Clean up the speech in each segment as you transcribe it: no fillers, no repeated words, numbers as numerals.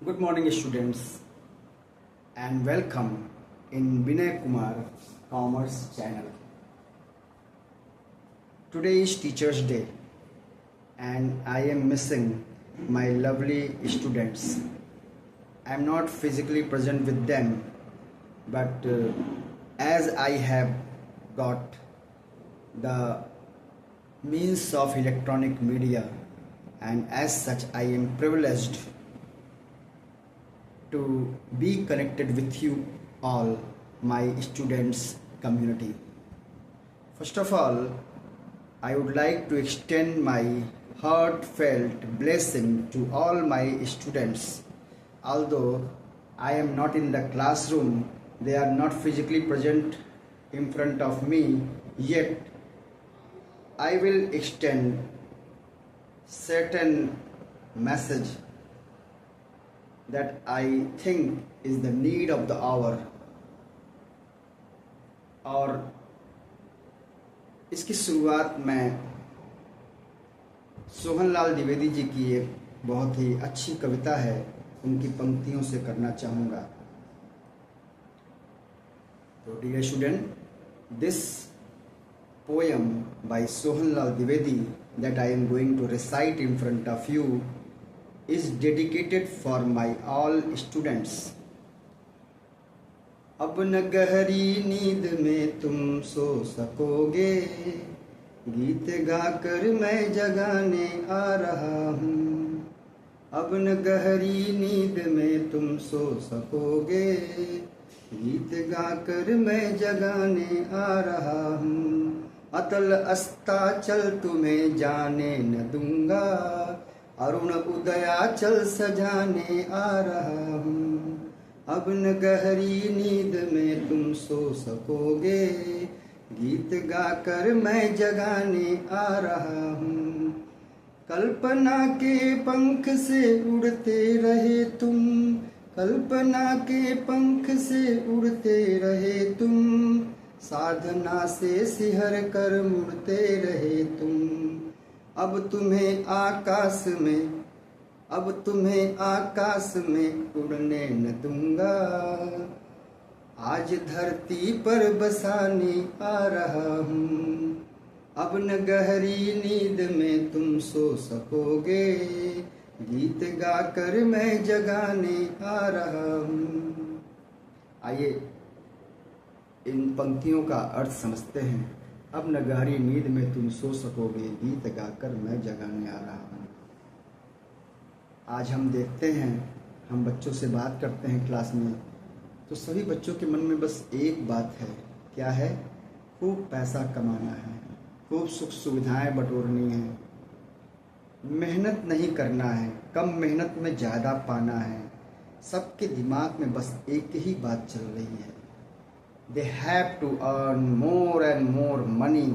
Good morning, students, and welcome in Vinay Kumar Commerce Channel. Today is Teachers' Day, and I am missing my lovely students. I am not physically present with them, but as I have got the means of electronic media, and as such, I am privileged to be connected with you all, my students community. First of all, I would like to extend my heartfelt blessing to all my students. Although I am not in the classroom, they are not physically present in front of me, yet I will extend certain message that I think is the need of the hour. और इसकी शुरुआत मैं सोहनलाल द्विवेदी जी की एक बहुत ही अच्छी कविता है, उनकी पंक्तियों से करना चाहूँगा. तो dear student, this poem by Sohanlal Dwivedi that I am going to recite in front of you is dedicated for my all students. अब न गहरी नींद में तुम सो सकोगे, गीत गाकर मैं जगाने आ रहा हूँ. अब न गहरी नींद में तुम सो सकोगे, गीत गाकर मैं जगाने आ रहा हूँ. अतल अस्ताचल तुम्हें जाने न दूंगा, अरुण उदयाचल सजाने आ रहा हूँ. अब न गहरी नींद में तुम सो सकोगे, गीत गाकर मैं जगाने आ रहा हूँ. कल्पना के पंख से उड़ते रहे तुम, कल्पना के पंख से उड़ते रहे तुम, साधना से सिहर कर मुड़ते रहे तुम. अब तुम्हें आकाश में, अब तुम्हें आकाश में उड़ने न दूंगा, आज धरती पर बसाने आ रहा हूँ. अब न गहरी नींद में तुम सो सकोगे, गीत गाकर मैं जगाने आ रहा हूँ. आइए इन पंक्तियों का अर्थ समझते हैं. अब न गहरी नींद में तुम सो सकोगे, गीत गाकर मैं जगाने आ रहा हूँ. आज हम देखते हैं, हम बच्चों से बात करते हैं क्लास में, तो सभी बच्चों के मन में बस एक बात है. क्या है? खूब पैसा कमाना है, खूब सुख सुविधाएं बटोरनी है, मेहनत नहीं करना है, कम मेहनत में ज़्यादा पाना है. सबके दिमाग में बस एक ही बात चल रही है. They have to earn more and more money,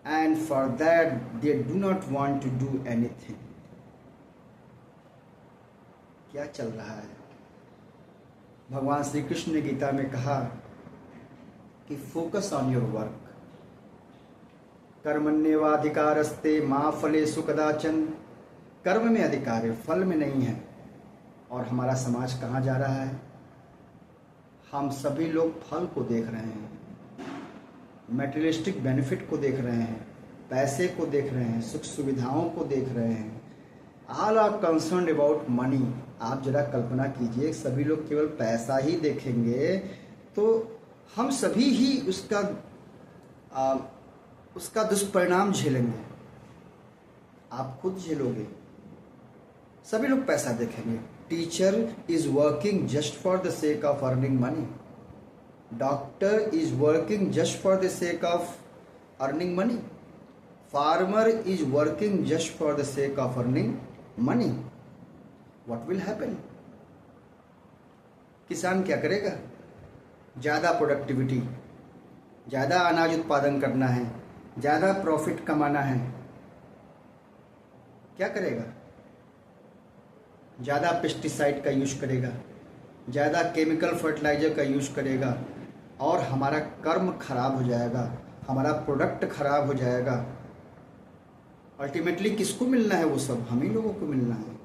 and for that they do not want to do anything. क्या चल रहा है? भगवान श्री कृष्ण ने गीता में कहा कि फोकस ऑन योर वर्क. कर्मण्येवाधिकारस्ते मा फलेषु कदाचन. कर्म में अधिकार है, फल में नहीं है. और हमारा समाज कहाँ जा रहा है? हम सभी लोग फल को देख रहे हैं, मटेरियलिस्टिक बेनिफिट को देख रहे हैं, पैसे को देख रहे हैं, सुख सुविधाओं को देख रहे हैं. All are concerned about money. आप जरा कल्पना कीजिए, सभी लोग केवल पैसा ही देखेंगे तो हम सभी ही उसका दुष्परिणाम झेलेंगे. आप खुद झेलोगे. सभी लोग पैसा देखेंगे. Teacher is working just for the sake of earning money. Doctor is working just for the sake of earning money. Farmer is working just for the sake of earning money. What will happen? किसान क्या करेगा? ज़्यादा productivity, ज़्यादा अनाज उत्पादन करना है, ज़्यादा प्रॉफिट कमाना है. क्या करेगा? ज़्यादा पेस्टिसाइड का यूज करेगा, ज़्यादा केमिकल फर्टिलाइज़र का यूज करेगा, और हमारा कर्म खराब हो जाएगा, हमारा प्रोडक्ट खराब हो जाएगा. अल्टीमेटली किसको मिलना है? वो सब हम ही लोगों को मिलना है.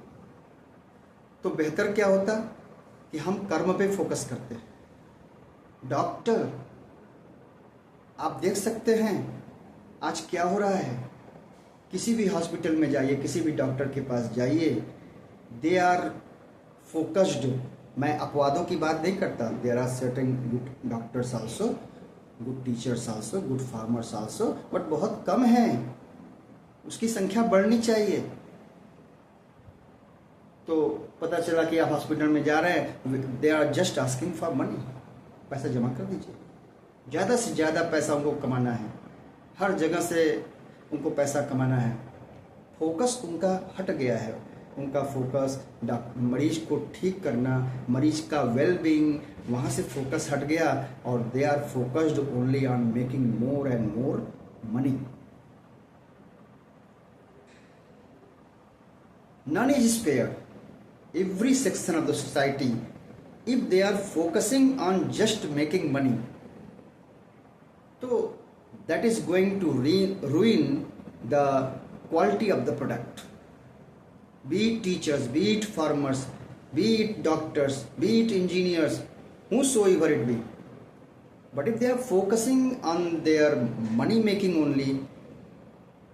तो बेहतर क्या होता कि हम कर्म पे फोकस करते। डॉक्टर, आप देख सकते हैं आज क्या हो रहा है। किसी भी हॉस्पिटल में जाइए, किसी भी डॉक्टर के पास जाइए, दे आर फोकस्ड। मैं अपवादों की बात नहीं करता, there are certain good doctors also, good teachers also, good farmers also, but बहुत कम हैं, उसकी संख्या बढ़नी चाहिए। तो पता चला कि आप हॉस्पिटल में जा रहे हैं, they are just asking for money, पैसा जमा कर दीजिए। ज़्यादा से ज़्यादा पैसा उनको कमाना है, हर जगह से उनको पैसा कमाना है। फोकस उनका हट गया है। उनका फोकस मरीज को ठीक करना, मरीज का वेल बीइंग, वहाँ से फोकस हट गया और they are focused only on making more and more money. None is spared. Every section of the society, if they are focusing on just making money, so that is going to ruin the quality of the product. Be it teachers, be it farmers, be it doctors, be it engineers, whosoever it be. But if they are focusing on their money making only,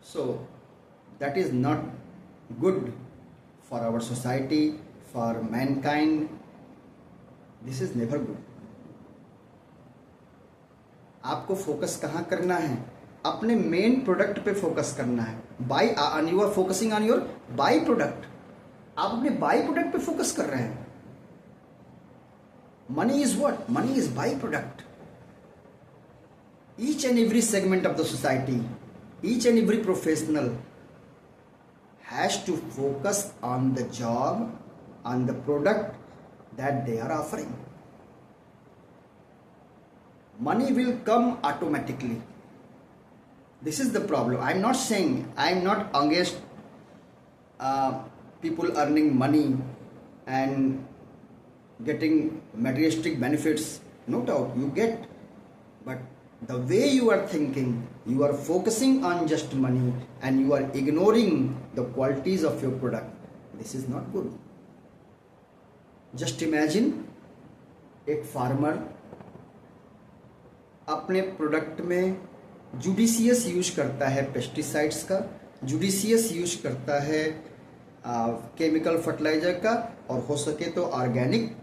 so that is not good for our society, for mankind. This is never good. आपको focus कहाँ करना है? अपने main product पे focus करना है। You are focusing on your by product. आप अपने बाई प्रोडक्ट पे फोकस कर रहे हैं। Money is what? Money is by product. Each and every segment of the society, each and every professional has to focus on the job, on the product that they are offering. Money will come automatically. This is the problem. I'm not saying, I'm not against people earning money and getting materialistic benefits. No doubt you get, but the way you are thinking, you are focusing on just money and you are ignoring the qualities of your product. This is not good. Just imagine एक farmer अपने product में judicious use करता है pesticides का, judicious use करता है chemical fertiliser का, और हो सके तो ऑर्गेनिक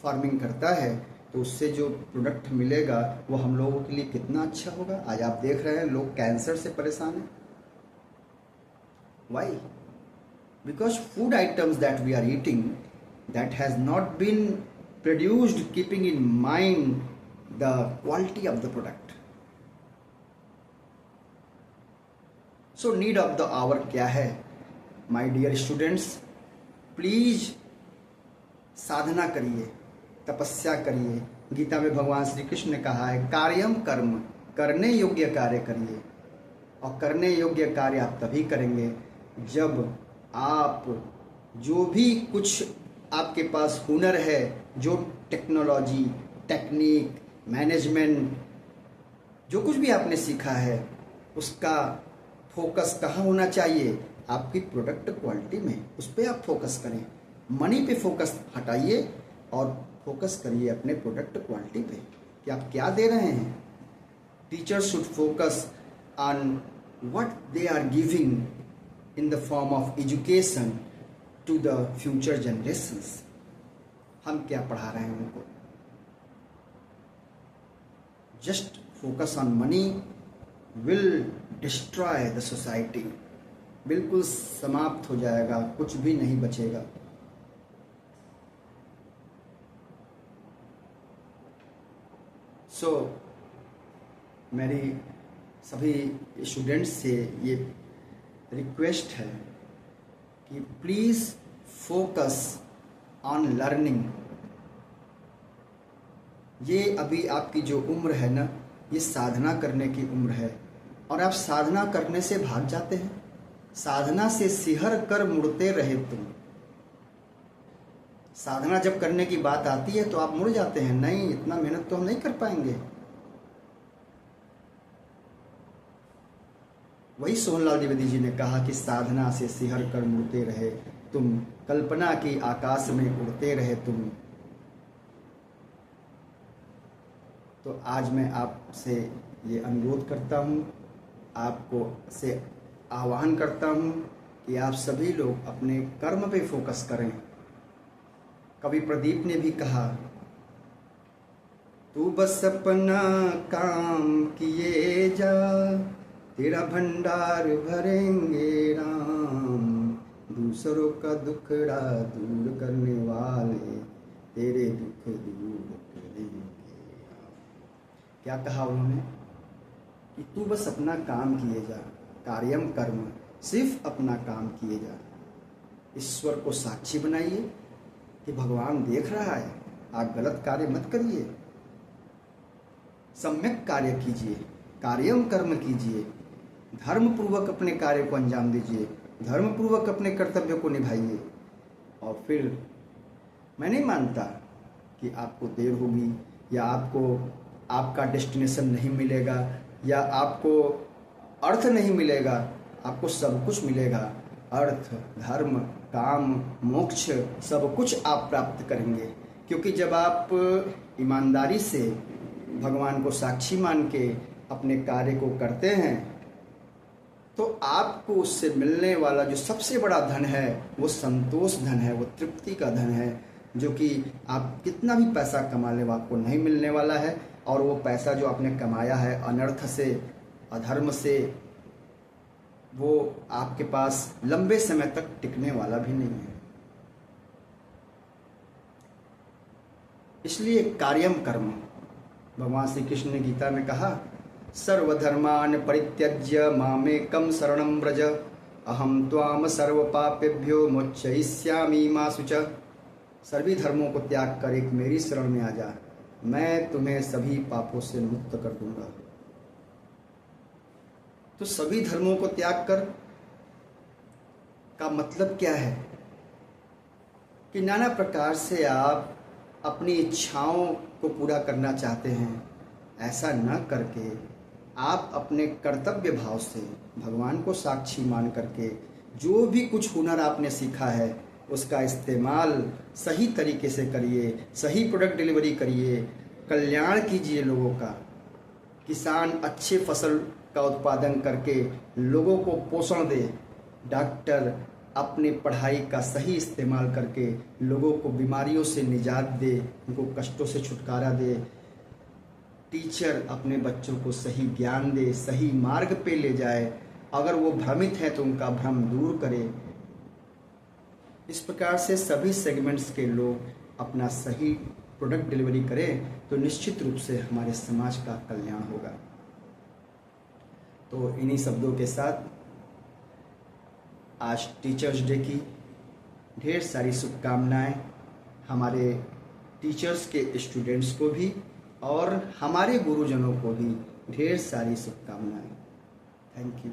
फार्मिंग करता है, तो उससे जो प्रोडक्ट मिलेगा वो हम लोगों के लिए कितना अच्छा होगा। आज आप देख रहे हैं लोग कैंसर से परेशान हैं। Why? Because food items that we are eating, that has not been produced keeping in mind the quality of the product. So need of the hour क्या है? My dear students, please साधना करिए, तपस्या करिए। गीता में भगवान श्री कृष्ण ने कहा है, कार्यम कर्म, करने योग्य कार्य करिए। और करने योग्य कार्य आप तभी करेंगे जब आप जो भी कुछ आपके पास हुनर है, जो टेक्नोलॉजी, टेक्निक, मैनेजमेंट, जो कुछ भी आपने सीखा है, उसका फोकस कहाँ होना चाहिए? आपकी प्रोडक्ट क्वालिटी में। उस पर आप फोकस करें। मनी पे फोकस हटाइए और फोकस करिए अपने प्रोडक्ट क्वालिटी पे कि आप क्या दे रहे हैं। Teachers should focus on what they are giving in the form of education to the future generations. हम क्या पढ़ा रहे हैं उनको? Just focus on money will destroy the society. बिल्कुल समाप्त हो जाएगा, कुछ भी नहीं बचेगा। So मेरी सभी स्टूडेंट्स से ये रिक्वेस्ट है कि प्लीज़ फोकस ऑन लर्निंग। ये अभी आपकी जो उम्र है ना, ये साधना करने की उम्र है, और आप साधना करने से भाग जाते हैं। साधना से सिहर कर मुड़ते रहे तुम। साधना जब करने की बात आती है तो आप मुड़ जाते हैं, नहीं इतना मेहनत तो हम नहीं कर पाएंगे। वही सोहनलाल द्विवेदी जी ने कहा कि साधना से सिहर कर मुड़ते रहे, तुम, कल्पना की आकाश में उड़ते रहे तुम। तो आज मैं आपसे ये अनुरोध करता हूँ, आपको से आह्वान करता हूँ कि आप सभी लोग अपने कर्म पे फोकस करें। कवि प्रदीप ने भी कहा, तू बस अपना काम किए जा, तेरा भंडार भरेंगे राम। दूसरों का दुखड़ा दूर करने वाले तेरे दुख दूर करेंगे राम। क्या कहा उन्होंने कि तू बस अपना काम किए जा, कार्यम कर्म, सिर्फ अपना काम किए जा। ईश्वर को साक्षी बनाइए कि भगवान देख रहा है, आप गलत कार्य मत करिए, सम्यक कार्य कीजिए, कार्यम कर्म कीजिए, धर्म पूर्वक अपने कार्य को अंजाम दीजिए, धर्म पूर्वक अपने कर्तव्य को निभाइए। और फिर मैं नहीं मानता कि आपको देर होगी या आपको आपका डेस्टिनेशन नहीं मिलेगा या आपको अर्थ नहीं मिलेगा, आपको सब कुछ मिलेगा। अर्थ, धर्म, काम, मोक्ष सब कुछ आप प्राप्त करेंगे, क्योंकि जब आप ईमानदारी से भगवान को साक्षी मान के अपने कार्य को करते हैं तो आपको उससे मिलने वाला जो सबसे बड़ा धन है वो संतोष धन है, वो तृप्ति का धन है, जो कि आप कितना भी पैसा कमा ले वो आपको नहीं मिलने वाला है। और वो पैसा जो आपने कमाया है अनर्थ से, अधर्म से, वो आपके पास लंबे समय तक टिकने वाला भी नहीं है। इसलिए कार्यम कर्म, भगवान श्री कृष्ण ने गीता में कहा, सर्वधर्मान परित्यज्य मामेकं शरणं व्रज, अहम त्वाम सर्व पापेभ्यो मोक्षयिष्यामि मा शुच। सभी धर्मों को त्याग कर एक मेरी शरण में आ जा, मैं तुम्हें सभी पापों से मुक्त कर दूंगा। तो सभी धर्मों को त्याग कर का मतलब क्या है कि नाना प्रकार से आप अपनी इच्छाओं को पूरा करना चाहते हैं। ऐसा न करके आप अपने कर्तव्य भाव से भगवान को साक्षी मान करके जो भी कुछ हुनर आपने सीखा है उसका इस्तेमाल सही तरीके से करिए, सही प्रोडक्ट डिलीवरी करिए, कल्याण कीजिए लोगों का। किसान अच्छे फसल का उत्पादन करके लोगों को पोषण दे, डॉक्टर अपने पढ़ाई का सही इस्तेमाल करके लोगों को बीमारियों से निजात दे, उनको कष्टों से छुटकारा दे, टीचर अपने बच्चों को सही ज्ञान दे, सही मार्ग पे ले जाए, अगर वो भ्रमित है तो उनका भ्रम दूर करे। इस प्रकार से सभी सेगमेंट्स के लोग अपना सही प्रोडक्ट डिलीवरी करें तो निश्चित रूप से हमारे समाज का कल्याण होगा। तो इन्हीं शब्दों के साथ आज टीचर्स डे की ढेर सारी शुभकामनाएं हमारे टीचर्स के स्टूडेंट्स को भी और हमारे गुरुजनों को भी ढेर सारी शुभकामनाएं। Thank you.